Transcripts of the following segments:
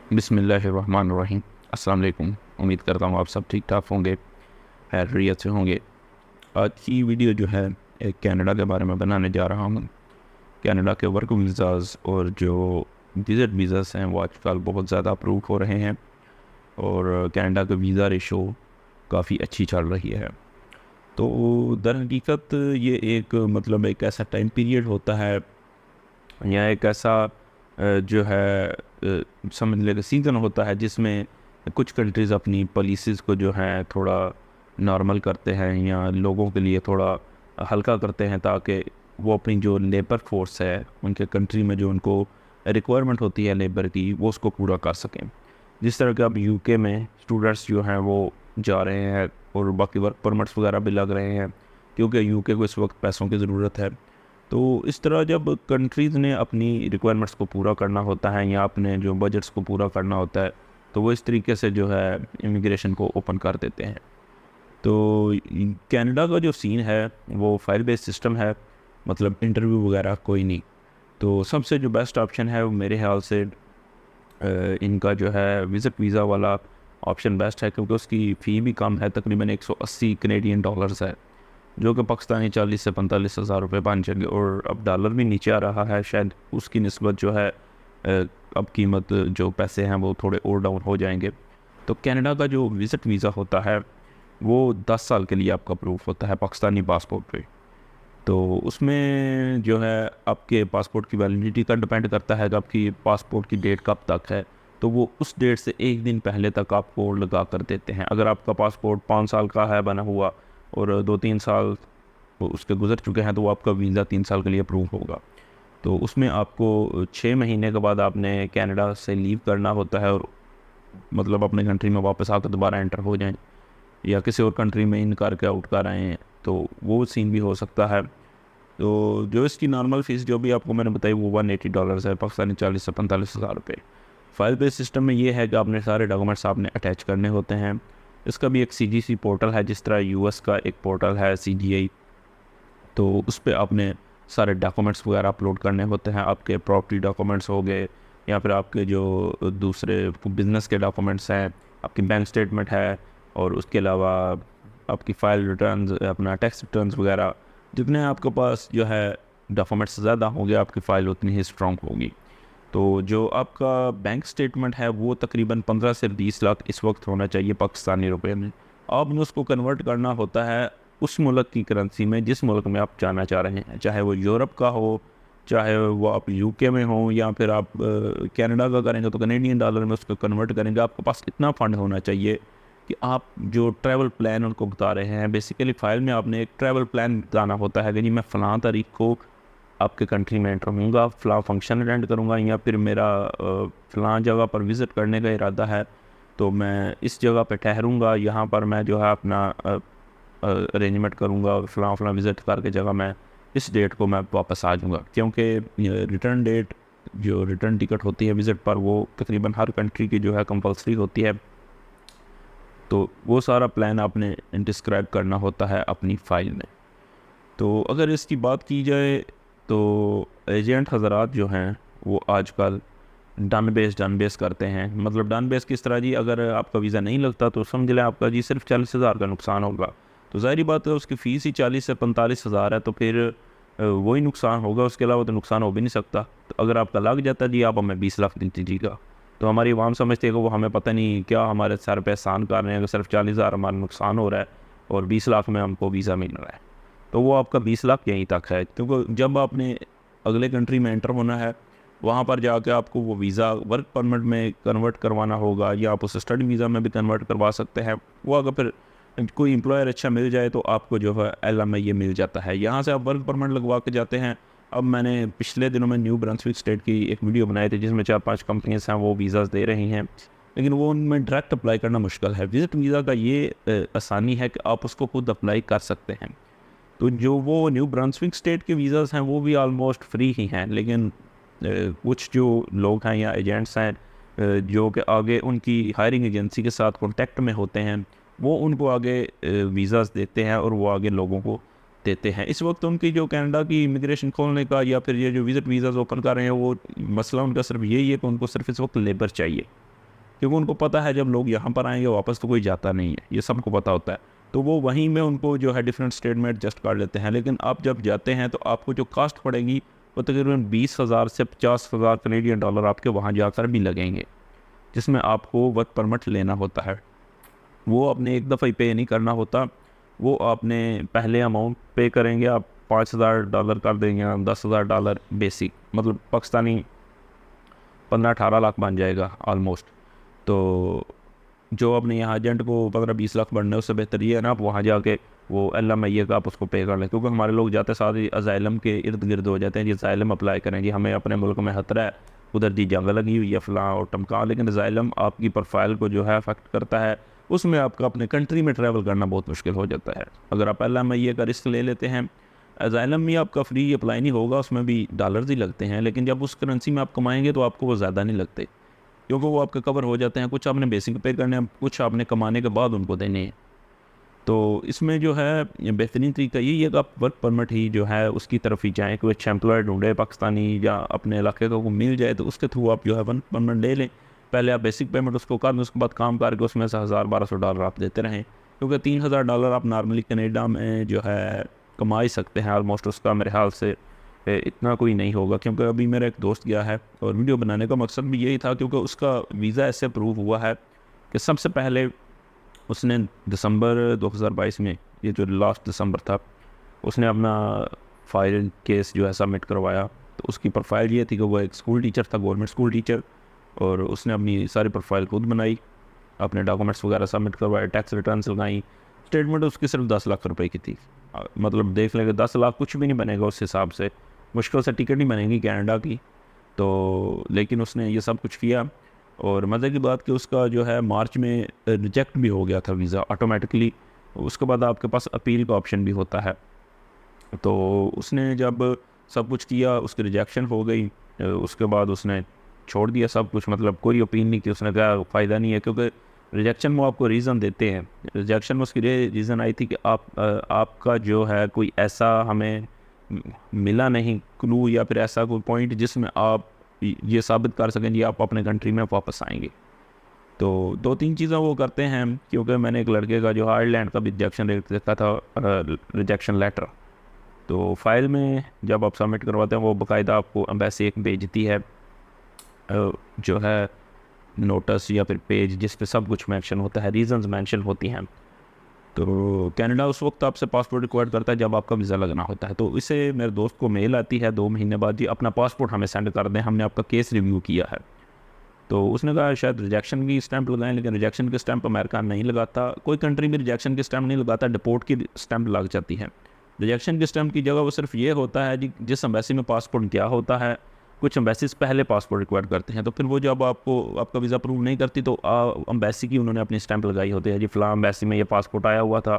बिस्मिल्लाहिर्रहमानिर्रहीम। अस्सलाम वालेकुम। उम्मीद करता हूँ आप सब ठीक ठाक होंगे, खैरियत से होंगे। आज की वीडियो जो है एक कनाडा के बारे में बनाने जा रहा हूँ। कनाडा के वर्क वीज़ाज़ और जो विज़िट वीज़ाज़ हैं वो आजकल बहुत ज़्यादा अप्रूव हो रहे हैं और कनाडा का वीज़ा रेशो काफ़ी अच्छी चल रही है। तो दर हकीकत ये एक ऐसा टाइम पीरियड होता है या एक ऐसा जो है समझ लें सीज़न होता है जिसमें कुछ कंट्रीज़ अपनी पॉलिसीज़ को जो है थोड़ा नॉर्मल करते हैं या लोगों के लिए थोड़ा हल्का करते हैं ताकि वो अपनी जो लेबर फोर्स है उनके कंट्री में जो उनको रिक्वायरमेंट होती है लेबर की वो उसको पूरा कर सकें। जिस तरह के अब यूके में स्टूडेंट्स जो हैं वो जा रहे हैं और बाकी वर्क परमिट्स वगैरह भी लग रहे हैं क्योंकि यूके को इस वक्त पैसों की ज़रूरत है। तो इस तरह जब कंट्रीज़ ने अपनी रिक्वायरमेंट्स को पूरा करना होता है या अपने जो बजट्स को पूरा करना होता है तो वो इस तरीके से जो है इमिग्रेशन को ओपन कर देते हैं। तो कनाडा का जो सीन है वो फाइल बेस्ड सिस्टम है, मतलब इंटरव्यू वगैरह कोई नहीं। तो सबसे जो बेस्ट ऑप्शन है वो मेरे ख्याल से इनका जो है विज़िट वीज़ा वाला ऑप्शन बेस्ट है क्योंकि उसकी फ़ी भी कम है, तकरीबन 180 कनेडियन डॉलर्स है जो कि पाकिस्तानी 40 से 45 हज़ार रुपये बन जाएंगे। और अब डॉलर भी नीचे आ रहा है, शायद उसकी निस्बत जो है अब कीमत जो पैसे हैं वो थोड़े और डाउन हो जाएंगे। तो कनाडा का जो विज़िट वीज़ा होता है वो 10 साल के लिए आपका अप्रूव होता है पाकिस्तानी पासपोर्ट पे। तो उसमें जो है आपके पासपोर्ट की वैलिडिटी का डिपेंड करता है कि आपकी पासपोर्ट की डेट कब तक है। तो वो उस डेट से एक दिन पहले तक आपको लगा कर देते हैं। अगर आपका पासपोर्ट 5 साल का है बना हुआ और 2-3 साल उसके गुजर चुके हैं तो वो आपका वीज़ा 3 साल के लिए अप्रूव होगा। तो उसमें आपको 6 महीने के बाद आपने कनाडा से लीव करना होता है और मतलब अपने कंट्री में वापस आकर दोबारा एंटर हो जाएं या किसी और कंट्री में इन करके आउट कर आए हैं, तो वो सीन भी हो सकता है। तो जो इसकी नॉर्मल फ़ीस जो भी आपको मैंने बताई वो $180 है, पाकिस्तानी 40 से 45 हज़ार रुपये। फाइल बेस्ड सिस्टम में ये है कि आपने सारे डॉक्यूमेंट्स आपने अटैच करने होते हैं। इसका भी एक सीजीसी पोर्टल है, जिस तरह यूएस का एक पोर्टल है सीजीआई। तो उस पे आपने सारे डॉक्यूमेंट्स वगैरह अपलोड करने होते हैं। आपके प्रॉपर्टी डॉक्यूमेंट्स हो गए या फिर आपके जो दूसरे बिज़नेस के डॉक्यूमेंट्स हैं, आपकी बैंक स्टेटमेंट है और उसके अलावा आपकी फ़ाइल रिटर्न्स, अपना टैक्स रिटर्न्स वगैरह, जितने आपके पास जो है डॉक्यूमेंट्स ज़्यादा होंगे आपकी फ़ाइल उतनी ही स्ट्रॉन्ग होगी। तो जो आपका बैंक स्टेटमेंट है वो तकरीबन 15 से 20 लाख इस वक्त होना चाहिए पाकिस्तानी रुपए में। आपने उसको कन्वर्ट करना होता है उस मुल्क की करेंसी में जिस मुल्क में आप जाना चाह रहे हैं, चाहे वो यूरोप का हो, चाहे वो आप यूके में हो या फिर आप कनाडा का करेंगे तो कनेडियन डॉलर में उसको कन्वर्ट करेंगे। आपके पास इतना फ़ंड होना चाहिए कि आप जो ट्रैवल प्लान उनको बता रहे हैं, बेसिकली फ़ाइल में आपने एक ट्रैवल प्लान बताना होता है कि जी मैं फ़लाँ तारीख को आपके कंट्री में एंटर होऊंगा, फ़लाँ फंक्शन अटेंड करूँगा या फिर मेरा फ़लाँ जगह पर विज़िट करने का इरादा है तो मैं इस जगह पे ठहरूँगा, यहाँ पर मैं जो है अपना अरेंजमेंट करूँगा, फ़लाँ फ़लाँ विज़िट करके जगह मैं इस डेट को मैं वापस आ जाऊँगा। क्योंकि रिटर्न डेट जो रिटर्न टिकट होती है विज़िट पर वो तकरीबन हर कंट्री की जो है कंपल्सरी होती है। तो वो सारा प्लान आपने डिस्क्राइब करना होता है अपनी फ़ाइल में। तो अगर इसकी बात की जाए तो एजेंट हज़रात जो हैं वो आजकल डन बेस करते हैं। मतलब डन बेस किस तरह जी, अगर आपका वीज़ा नहीं लगता तो समझ लें आपका जी सिर्फ 40 हज़ार का नुकसान होगा। तो ज़ाहिर बात है उसकी फ़ीस ही 40 से 45 हज़ार है तो फिर वही नुकसान होगा, उसके अलावा तो नुकसान हो भी नहीं सकता। तो अगर आपका लग जाता जी आप हमें 20 लाख दे दीजिएगा, तो हमारी आवाम समझती है कि वो हमें पता नहीं क्या हमारे सर पे एहसान कर रहे हैं कि सिर्फ 40 हज़ार हमारा नुकसान हो रहा है और 20 लाख में हमको वीज़ा मिल रहा है। तो वो आपका 20 लाख यहीं तक है, क्योंकि जब आपने अगले कंट्री में एंटर होना है वहाँ पर जाके आपको वो वीज़ा वर्क परमिट में कन्वर्ट करवाना होगा या आप उस स्टडी वीज़ा में भी कन्वर्ट करवा सकते हैं। वो अगर फिर कोई एम्प्लॉयर अच्छा मिल जाए तो आपको जो है एलएमआई ये मिल जाता है, यहाँ से आप वर्क परमिट लगवा के जाते हैं। अब मैंने पिछले दिनों में न्यू ब्रंसविक स्टेट की एक वीडियो बनाई थी जिसमें 4-5 कंपनीज हैं वो वीज़ाज़ दे रही हैं, लेकिन वो उनमें डायरेक्ट अप्लाई करना मुश्किल है। विज़िट वीज़ा का ये आसानी है कि आप उसको खुद अप्लाई कर सकते हैं। तो जो वो न्यू ब्रंसविक स्टेट के वीज़ाज़ हैं वो भी ऑलमोस्ट फ्री ही हैं, लेकिन कुछ जो लोग हैं या एजेंट्स हैं जो कि आगे उनकी हायरिंग एजेंसी के साथ कॉन्टैक्ट में होते हैं, वो उनको आगे वीज़ाज़ देते हैं और वो आगे लोगों को देते हैं। इस वक्त उनकी जो कनाडा की इमिग्रेशन खोलने का या फिर ये जो विज़िट वीज़ाज़ ओपन कर रहे हैं वो मसला उनका सिर्फ यही है कि उनको सिर्फ इस वक्त लेबर चाहिए। क्योंकि उनको पता है जब लोग यहाँ पर आएंगे वापस तो कोई जाता नहीं है, ये सबको पता होता है। तो वो वहीं में उनको जो है डिफरेंट स्टेट में एडजस्ट कर लेते हैं। लेकिन आप जब जाते हैं तो आपको जो कास्ट पड़ेगी वो तकरीबन 20,000 से 50,000 कनेडियन डॉलर आपके वहाँ जाकर भी लगेंगे, जिसमें आपको वर्क परमिट लेना होता है। वो आपने एक दफ़ा ही पे नहीं करना होता, वो आपने पहले अमाउंट पे करेंगे, आप $5,000 कर देंगे, $10,000 बेसिक, मतलब पाकिस्तानी 15-18 लाख बन जाएगा ऑलमोस्ट। तो जो अपने यहाँ एजेंट को 15-20 लाख बनना है, उससे बेहतर ये है ना आप वहाँ जाके वो LMIA का आप उसको पे कर लें। क्योंकि हमारे लोग जाते साथ ही अजाइलम के इर्द गिर्द हो जाते हैं, जी अजाइलम अप्लाई करें, जी हमें अपने मुल्क में खतरा है, उधर जी जंग लगी हुई है फ़लाँ और टमका। लेकिन अजाइलम आपकी प्रोफाइल को जो है अफेक्ट करता है, उसमें आपका अपने कंट्री में ट्रैवल करना बहुत मुश्किल हो जाता है। अगर आप LMIA का रिस्क ले लेते हैं, अजाइलम में आपका फ्री अप्लाई नहीं होगा, उसमें भी डॉलर्स ही लगते हैं, लेकिन जब उस करेंसी में आप कमाएंगे तो आपको वो ज़्यादा नहीं लगते, क्योंकि वो आपके कवर हो जाते हैं। कुछ आपने बेसिक पे करने हैं, कुछ आपने कमाने के बाद उनको देने हैं। तो इसमें जो है बेहतरीन तरीका यही है कि आप वर्क परमिट ही जो है उसकी तरफ ही जाएँ, कोई अच्छा एम्प्लॉय ढूंढे पाकिस्तानी या अपने इलाके का को मिल जाए तो उसके थ्रू आप जो है वर्क परमिट ले लें। पहले आप बेसिक पेमेंट उसको कर दें, उसके बाद काम करके उसमें से $1,000-1,200 आप देते रहें, क्योंकि $3,000 आप नॉर्मली कनाडा में जो है कमा ही सकते हैं ऑलमोस्ट। उसका मेरे ख्याल से इतना कोई नहीं होगा, क्योंकि अभी मेरा एक दोस्त गया है और वीडियो बनाने का मकसद भी यही था, क्योंकि उसका वीज़ा ऐसे अप्रूव हुआ है कि सबसे पहले उसने दिसंबर 2022 में, ये जो लास्ट दिसंबर था, उसने अपना फाइल केस जो है सबमिट करवाया। तो उसकी प्रोफाइल ये थी कि वो एक स्कूल टीचर था, गवर्नमेंट स्कूल टीचर, और उसने अपनी सारी प्रोफाइल खुद बनाई, अपने डॉक्यूमेंट्स वगैरह सबमिट करवाए, टैक्स रिटर्न्स लगाई। स्टेटमेंट उसकी सिर्फ 10 लाख रुपए की थी। मतलब देख लेंगे 10 लाख कुछ भी नहीं बनेगा उस हिसाब से, मुश्किल से टिकट नहीं बनेगी कनाडा की। तो लेकिन उसने ये सब कुछ किया, और मज़े की बात कि उसका जो है मार्च में रिजेक्ट भी हो गया था वीज़ा ऑटोमेटिकली। उसके बाद आपके पास अपील का ऑप्शन भी होता है। तो उसने जब सब कुछ किया, उसकी रिजेक्शन हो गई, उसके बाद उसने छोड़ दिया सब कुछ, मतलब कोई अपील नहीं की। उसने कहा फ़ायदा नहीं है, क्योंकि रिजेक्शन में आपको रीज़न देते हैं। रिजेक्शन में उसकी रीज़न आई थी कि आपका जो है कोई ऐसा हमें मिला नहीं क्लू या फिर ऐसा कोई पॉइंट जिसमें आप ये साबित कर सकें कि आप अपने कंट्री में वापस आएंगे। तो 2-3 चीज़ें वो करते हैं, क्योंकि मैंने एक लड़के का जो आयरलैंड का भी रिजेक्शन देखा था, रिजेक्शन लेटर। तो फाइल में जब आप सबमिट करवाते हैं वो बाकायदा आपको एम्बेसी एक भेजती है, जो है नोटिस या फिर पेज जिस पे सब कुछ मेंशन होता है, रीजंस मेंशन होती हैं। तो कनाडा उस वक्त आपसे पासपोर्ट रिक्वायर करता है जब आपका वीज़ा लगना होता है। तो इससे मेरे दोस्त को मेल आती है 2 महीने बाद, जी अपना पासपोर्ट हमें सेंड कर दें, हमने आपका केस रिव्यू किया है। तो उसने कहा शायद रिजेक्शन की स्टैंप लगाएं, लेकिन रिजेक्शन की स्टैंप अमेरिका नहीं लगाता, कोई कंट्री में रिजेक्शन की स्टैंप नहीं लगाता, डिपोर्ट की स्टैंप लग जाती है। रिजेक्शन की स्टैंप की जगह वो सिर्फ ये होता है जी जिस एम्बेसी में पासपोर्ट क्या होता है, कुछ एम्बेसीज पहले पासपोर्ट रिक्वायर करते हैं, तो फिर वो जब आपका वीज़ा अप्रूव नहीं करती तो एम्बेसी की उन्होंने अपनी स्टैंप लगाई होती है, जी फ़लाँ एम्बेसी में ये पासपोर्ट आया हुआ था,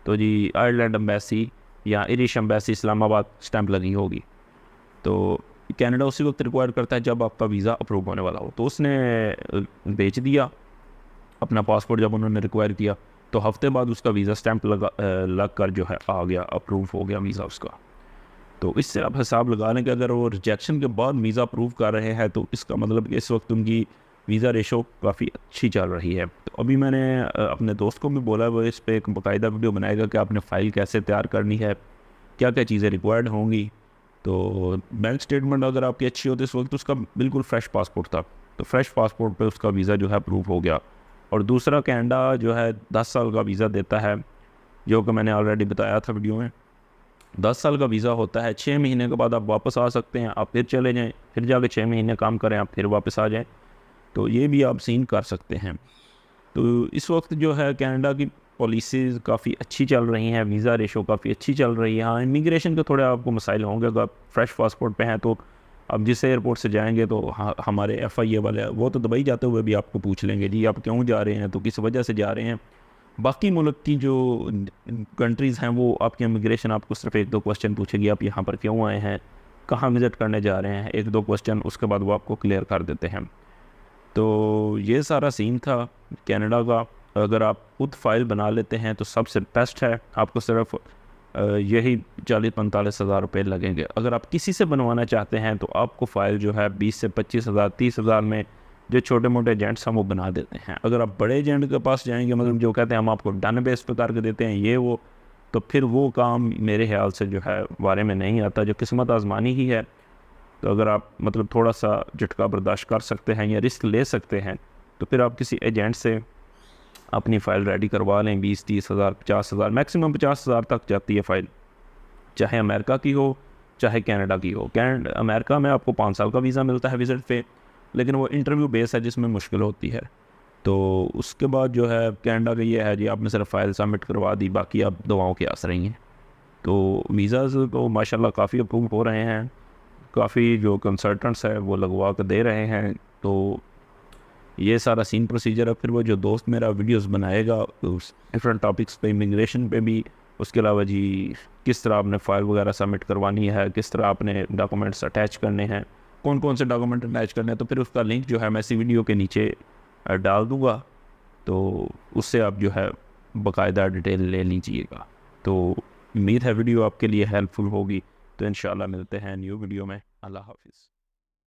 तो जी आयरलैंड एम्बेसी या इरिश एम्बेसी इस्लामाबाद स्टैंप लगी होगी। तो कनाडा उसी वक्त रिक्वायर करता है जब आपका वीज़ा अप्रूव होने वाला हो। तो उसने भेज दिया अपना पासपोर्ट, जब उन्होंने रिक्वायर किया तो हफ्ते बाद उसका वीज़ा स्टैंप लग कर जो है आ गया, अप्रूव हो गया वीज़ा उसका। तो इससे आप हिसाब लगा लें कि अगर वो रिजेक्शन के बाद वीज़ा अप्रूव कर रहे हैं तो इसका मतलब कि इस वक्त उनकी वीज़ा रेशो काफ़ी अच्छी चल रही है। तो अभी मैंने अपने दोस्त को भी बोला, वो इस पर एक बाकायदा वीडियो बनाएगा कि आपने फ़ाइल कैसे तैयार करनी है, क्या क्या चीज़ें रिक्वायर्ड होंगी। तो बैंक स्टेटमेंट अगर आपकी अच्छी हो तो इस वक्त उसका बिल्कुल फ्रेश पासपोर्ट था, तो फ्रेश पासपोर्ट पे उसका वीज़ा जो है अप्रूव हो गया। और दूसरा कनाडा जो है 10 साल का वीज़ा देता है, जो कि मैंने ऑलरेडी बताया था वीडियो में। 10 साल का वीज़ा होता है, 6 महीने के बाद आप वापस आ सकते हैं, आप फिर चले जाएँ, फिर जाके 6 महीने काम करें, आप फिर वापस आ जाएँ। तो ये भी आप सीन कर सकते हैं। तो इस वक्त जो है कनाडा की पॉलिसीज़ काफ़ी अच्छी चल रही हैं, वीज़ा रेशो काफ़ी अच्छी चल रही है। हाँ, इमिग्रेशन के थोड़े आपको मसाइल होंगे, अगर आप फ्रेश पासपोर्ट पे हैं तो आप जिस एयरपोर्ट से जाएंगे तो हमारे FIA वाले वो तो दुबई जाते हुए भी आपको पूछ लेंगे जी आप क्यों जा रहे हैं, तो किस वजह से जा रहे हैं। बाकी मुल्क की जो कंट्रीज़ हैं वो आपकी इमिग्रेशन आपको सिर्फ 1-2 क्वेश्चन पूछेगी, आप यहाँ पर क्यों आए हैं, कहाँ विज़िट करने जा रहे हैं, 1-2 क्वेश्चन, उसके बाद वो आपको क्लियर कर देते हैं। तो ये सारा सीन था कनाडा का। अगर आप खुद फ़ाइल बना लेते हैं तो सबसे बेस्ट है, आपको सिर्फ यही 40-45 हज़ार रुपये लगेंगे। अगर आप किसी से बनवाना चाहते हैं तो आपको फ़ाइल जो है 20 से 25 हज़ार 30 हज़ार में जो छोटे मोटे एजेंट्स हम वो बना देते हैं। अगर आप बड़े एजेंट के पास जाएंगे, मतलब जो कहते हैं हम आपको डन बेस पे करके देते हैं ये वो, तो फिर वो काम मेरे ख्याल से जो है बारे में नहीं आता। जो किस्मत आजमानी ही है, तो अगर आप मतलब थोड़ा सा झटका बर्दाश्त कर सकते हैं या रिस्क ले सकते हैं, तो फिर आप किसी एजेंट से अपनी फ़ाइल रेडी करवा लें। 20-30 हज़ार 50 हज़ार मैक्सिमम 50 हज़ार तक जाती है फ़ाइल, चाहे अमेरिका की हो चाहे कनाडा की हो। अमेरिका में आपको 5 साल का वीज़ा मिलता है विज़िट पे, लेकिन वो इंटरव्यू बेस है जिसमें मुश्किल होती है। तो उसके बाद जो है कनाडा का ये है जी, आपने सिर्फ फ़ाइल सबमिट करवा दी, बाकी आप दुआओं के आस रही हैं। तो वीज़ाज़ तो माशाल्लाह काफ़ी अप्रूव हो रहे हैं, काफ़ी जो कंसल्टेंट्स हैं वो लगवा कर दे रहे हैं। तो ये सारा सीन प्रोसीजर है। फिर वो जो दोस्त मेरा वीडियोस बनाएगा उस डिफरेंट टॉपिक्स पे, इमिग्रेशन पे भी, उसके अलावा जी किस तरह आपने फ़ाइल वगैरह सबमिट करवानी है, किस तरह आपने डॉक्यूमेंट्स अटैच करने हैं, कौन कौन से डॉक्यूमेंट अटैच करने हैं, तो फिर उसका लिंक जो है मैं इसी वीडियो के नीचे डाल दूँगा। तो उससे आप जो है बाकायदा डिटेल ले लीजिएगा। तो उम्मीद है वीडियो आपके लिए हेल्पफुल होगी। तो इंशाल्लाह मिलते हैं न्यू वीडियो में। अल्लाह हाफिज़।